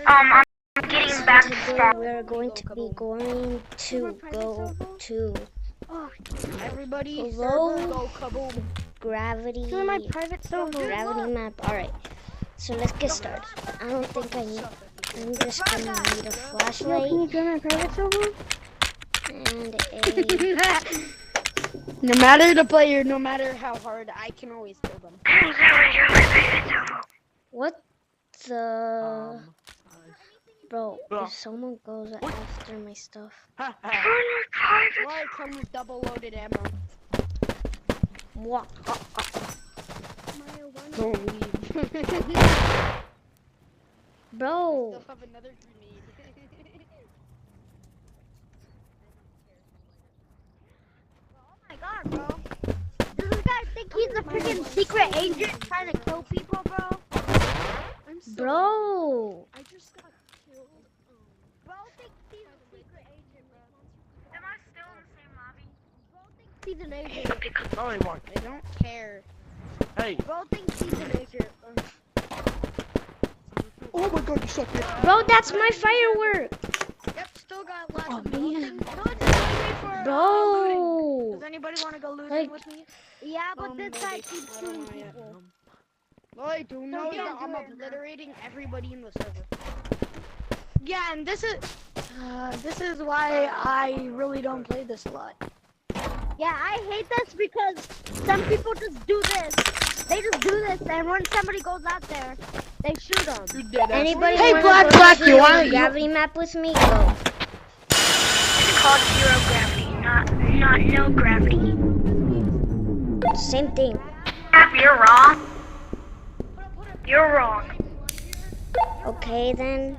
I'm getting back to Today spawn. we're going to be going to go to Everybody, low server, go kaboom. gravity Join my private server. gravity map. Alright, so let's get started. I don't think I need, I'm just gonna need a flashlight Can you join my private server? and a No matter the player, no matter how hard, I can always kill them. what the bro, if someone goes after my stuff. Why come with double loaded ammo? What? Don't leave. Bro, Still have another grenade. Oh my god, bro. Does this guy think he's a freaking secret agent trying to kill people, bro? bro. I just got killed. Bro thinks he's a secret agent, bro. Am I still in the same lobby? Bro thinks he's an agent. No anymore. I don't care. Hey. Bro thinks he's an agent. Oh my god, you suck. Bro, that's my firework. Yep, still got lots Oh, of man. looting. Go to me for Bro. Does anybody want to go looting Like- with me? Yeah, but this guy maybe. keeps I don't shooting know yet. people. Lloyd, do know Don't that do I'm it, man. obliterating everybody in the server. Yeah, and this is why I really don't play this a lot. Yeah, I hate this because some people just do this. They just do this, and when somebody goes out there, they shoot them. You did Anybody Hey, wanna Black, go Black, to you want the gravity map with me? Go. It's called zero gravity, not no gravity. Same thing. You're wrong. You're wrong. Okay then.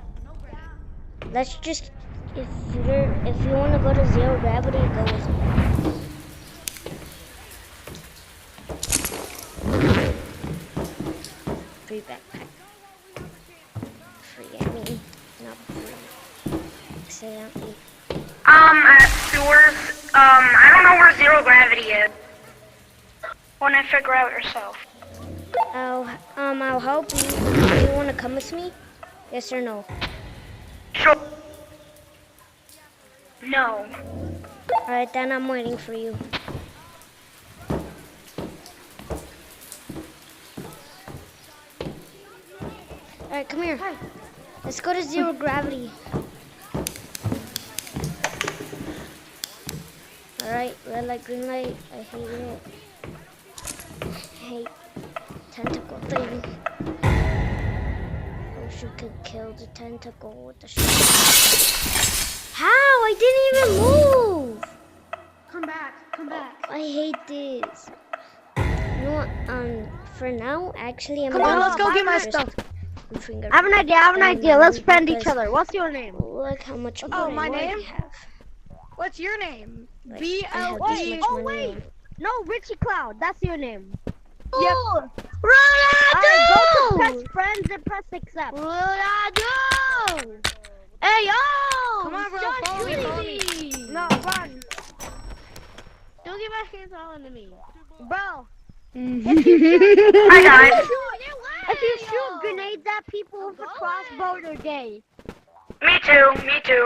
Let's just if you want to go to zero gravity, go with me. Free backpack. Free, I mean, not free. Accidentally. At sewers, I don't know where zero gravity is. When I figure out yourself. I'll help you. Do you want to come with me? Yes or no? Sure. No. Alright, then I'm waiting for you. Alright, come here. Let's go to zero gravity. Alright, red light, green light. I hate it. I hate tentacle thing. I wish you could kill the tentacle with the shot. How? I didn't even move! Come back, come back. I hate this. You know what? For now, actually, I'm Come on, gonna let's go get my just- stuff. I'm finger- I have an idea, Let's friend each other. What's your name? Look how much money my I name? have. What's your name? Like, B I L have this E. much Oh, money wait. on. No, Richie Cloud. That's your name. Yep. Alright, go to press friends and press accept. Hey, yo! Come on, bro. Stop Follow me, shooting follow me. No, run. Don't get my hands on me. Bro, Hi guys. if you shoot grenades at people with a crossbow, you're gay. Me too. Me too.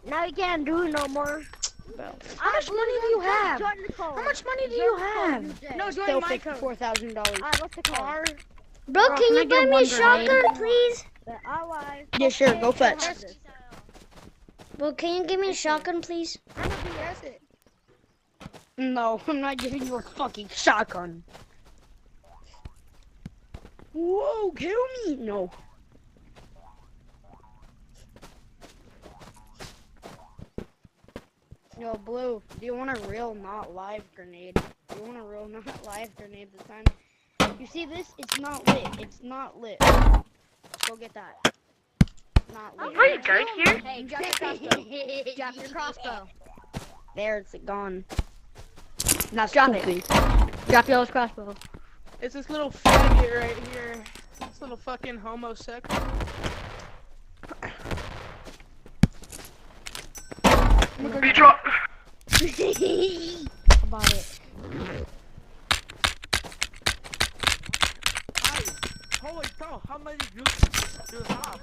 Now you can't do it no more. How much money do you have? Join the code. How much money do Join you the code, have? Jay. No, join my code. $4,000. Alright, what's the code? Bro, can can I you get buy me a one shotgun, grenade? please? Alright. Yeah, sure, go fetch. Bro, can you give me a shotgun, please? I'm gonna BS it. No, I'm not giving you a fucking shotgun. Whoa, kill me! No. Yo, Blue, do you want a real not live grenade? Do you want a real not live grenade this time? You see this? It's not lit. It's not lit. Go get that. Not lit. Are you guys here? Hey, drop your crossbow. Drop your crossbow. There, it's gone. Now drop it. Drop your crossbow. It's this little faggot right here. This little fucking homosexual. You drop. About it. Holy cow, how many you have?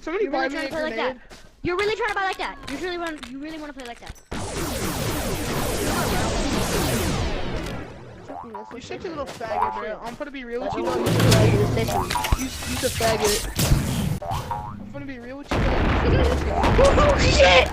somebody You buy really me trying a to play like grenade? that? You're really trying to buy like that? You really want to play like that? You're such a little faggot, bro. I'm gonna be real with you. You're a faggot. I'm gonna be real with you. Oh shit!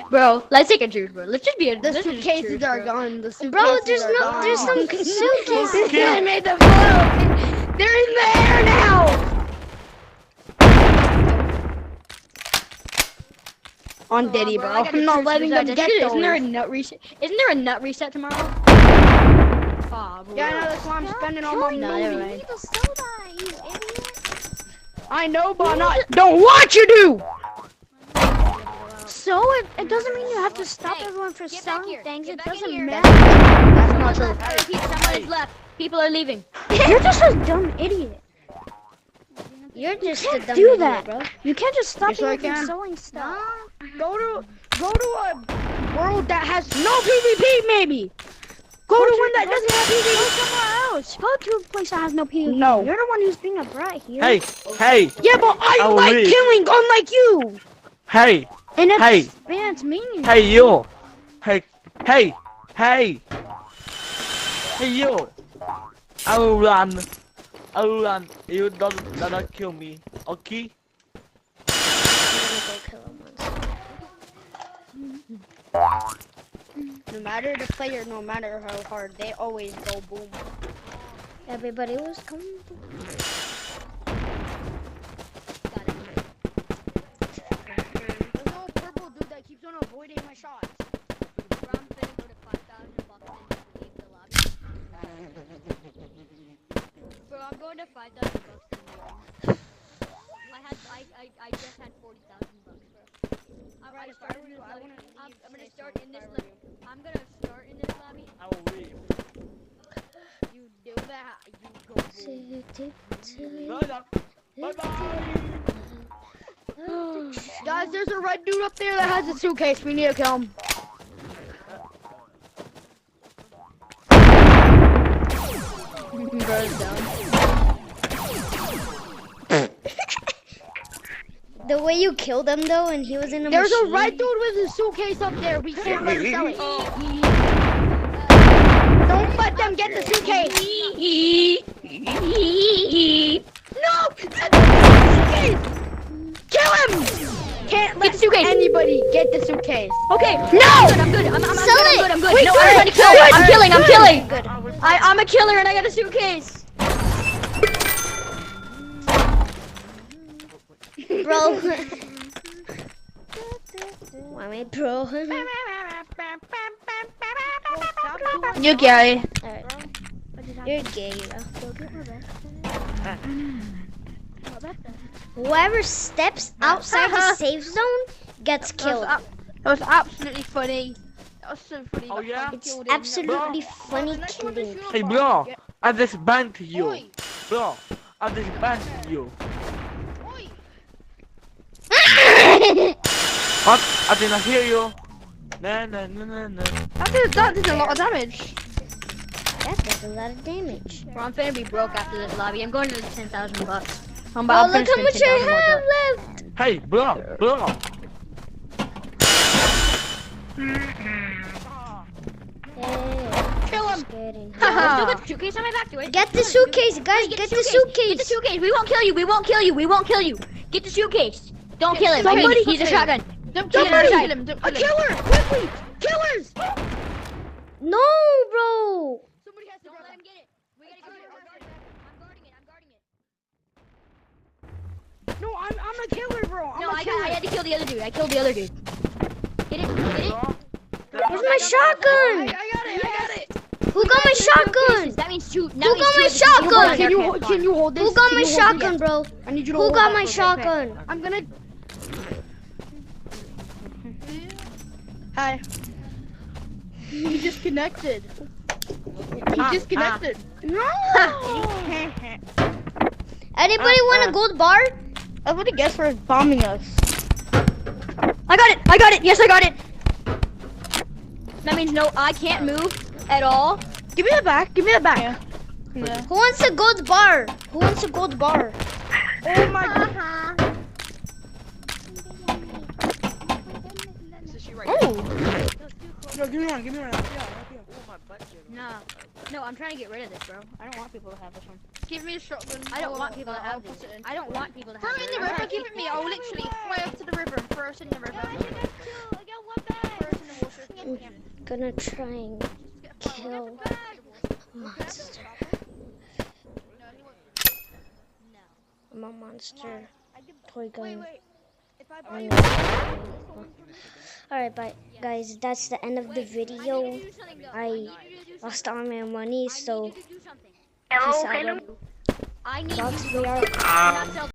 Bro, let's take a juice, bro. Let's just be a. The suitcases are gone. The suitcases Bro, there's are gone. there's some suitcases. They made them float. They're in the air now. On Diddy, bro. I'm not letting them get those. Isn't there a nut reset? Isn't there a nut reset tomorrow? Aw, bro. Yeah, I know, that's why I'm spending all my No, money. they're right. I know, but not. Don't what you do. So it doesn't mean you have to stop everyone from selling things. It doesn't matter. That's not true. Someone is left. People are leaving. You're just a dumb idiot. You're just a dumb do idiot, that. bro. You can't just stop Yes, I people from can. selling stuff. Go to a world that has no PvP, maybe. Go to one that doesn't have Go PvP. somewhere else. Go to a place that has no PvP. No. You're the one who's being a brat here. Hey, hey, Yeah, but I will like leave. killing, unlike you. hey, And it Hey. expands meaning. hey you. Hey, hey, hey. Hey you. I will run. I will run. You don't kill me. Okay? No matter the player, no matter how hard, they always go boom. Everybody was coming. There's no purple dude that keeps on avoiding my shots. Bro, I'm going to $5,000 in I just had $40,000, bro. I'm gonna start in this lobby. I'm gonna start in this lobby. I'm gonna start in this lobby. I will leave. You do that, you go boom. Bye-bye. Guys, there's a red dude up there that has a suitcase. We need to kill him. The way you killed him though, and he was in a There's a machine. red dude with a suitcase up there. We can't let him sell it. Don't let them get the suitcase. No! That's the suitcase! Kill him! Can't let anybody get the suitcase. Okay. No! I'm good. I'm Sell good. it! I'm good. Wait, No, do I'm it! trying to kill Do it. it! I'm killing. I'm killing. Good. I'm a killer and I got a suitcase. Bro. Why am I pro? You gay. Alright. You're gay, bro. Whoever steps outside the safe zone gets killed. That was absolutely funny. That was so funny. Oh, yeah? It's absolutely funny killing. Hey bro, I just banned you. Oi. Bro, I just banned you. Oi. What? I didn't hear you. No. That did a lot of damage. That does a lot of damage. Bro, I'm finna be broke after this lobby. I'm going to the $10,000. Oh, look how much I have left. Hey bro. Kill him. Still got the suitcase on my back, do it. Get the suitcase, guys. Get the Get the suitcase. suitcase. We won't kill you. We won't kill you. We won't kill you. Get the suitcase. Don't kill him. Somebody- He's a shotgun. Somebody, a killer, quickly, killers. No, bro. Somebody has to Don't grab let that. him get it. We gotta go. I'm guarding it. No, I'm a killer, bro. I'm No, a I killer. had to kill the other dude. I killed the other dude. Get it? Get it? Where's my shotgun? I got it. Who got my shotgun? That means two. Who got my shotgun? Can you hold this? Who got Can my you hold shotgun, this? bro? I need you to Who hold got that my for a shotgun? second. I'm gonna. Hi. He disconnected. He disconnected. No. Anybody want a gold bar? I would have guessed for bombing us. I got it. I got it. Yes, I got it. That means no, I can't move at all. Give me the back. Give me the back. Yeah. Who wants a gold bar? Who wants a gold bar? Oh my god. Oh, Yo, give me one. Give me one. No, I'm trying to get rid of this, bro. I don't want people to have this one. Give me a shotgun. I don't want people to I'll have put this. it in. I don't want people to Throw have it in this. the river, give it me. I'll literally fly up to the river and throw us in the river. Throw us in the water. I'm gonna try and kill monster. I'm a monster. Toy gun. Alright, bye guys. That's the end of the video. I lost all my money, so peace Hello, out. hello. everyone. I need Dogs, you we are to not tell